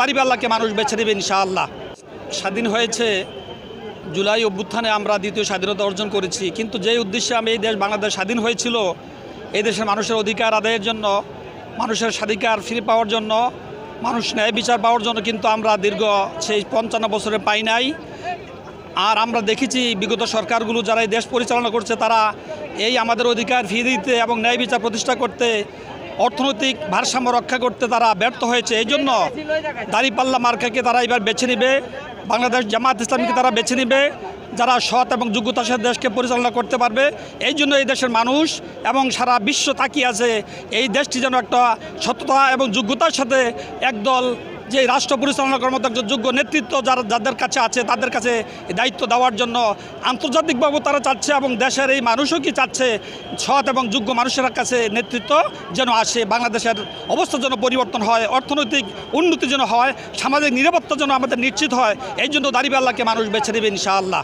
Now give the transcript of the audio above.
দাঁড়িপাল্লাকে মানুষ বেছে নেবে ইনশাআল্লাহ। স্বাধীন হয়েছে জুলাই অভ্যুত্থানে আমরা দ্বিতীয় স্বাধীনতা অর্জন করেছি, কিন্তু যে উদ্দেশ্যে আমি এই দেশ বাংলাদেশ স্বাধীন হয়েছিল, এই দেশের মানুষের অধিকার আদায়ের জন্য, মানুষের স্বাধিকার ফিরে পাওয়ার জন্য, মানুষ ন্যায় বিচার পাওয়ার জন্য কিন্তু আমরা দীর্ঘ সেই 55 বছরে পাই নাই। আর আমরা দেখেছি বিগত সরকারগুলো যারা এই দেশ পরিচালনা করছে তারা এই আমাদের অধিকার ফিরে দিতে এবং ন্যায় বিচার প্রতিষ্ঠা করতে, অর্থনৈতিক ভারসাম্য রক্ষা করতে তারা ব্যর্থ হয়েছে। এই জন্য দাঁড়িপাল্লা মার্কাকে তারা এবার বেছে নেবে, বাংলাদেশ জামাত ইসলামীকে তারা বেছে নেবে, যারা সৎ এবং যোগ্যতার সাথে দেশকে পরিচালনা করতে পারবে। এই জন্য এই দেশের মানুষ এবং সারা বিশ্ব তাকিয়ে আছে এই দেশটি যেন একটা সততা এবং যোগ্যতার সাথে একদল যে রাষ্ট্র পরিচালনা করার মতো একজন যোগ্য নেতৃত্ব যাদের কাছে আছে তাদের কাছে দায়িত্ব দেওয়ার জন্য আন্তর্জাতিকভাবে তারা চাচ্ছে, এবং দেশের এই মানুষও কি চাচ্ছে সৎ এবং যোগ্য মানুষের কাছে নেতৃত্ব যেন আসে, বাংলাদেশের অবস্থা যেন পরিবর্তন হয়, অর্থনৈতিক উন্নতি যেন হয়, সামাজিক নিরাপত্তা যেন আমাদের নিশ্চিত হয়। এই জন্য দাঁড়িপাল্লাকে মানুষ বেছে নেবে ইনশাআল্লাহ।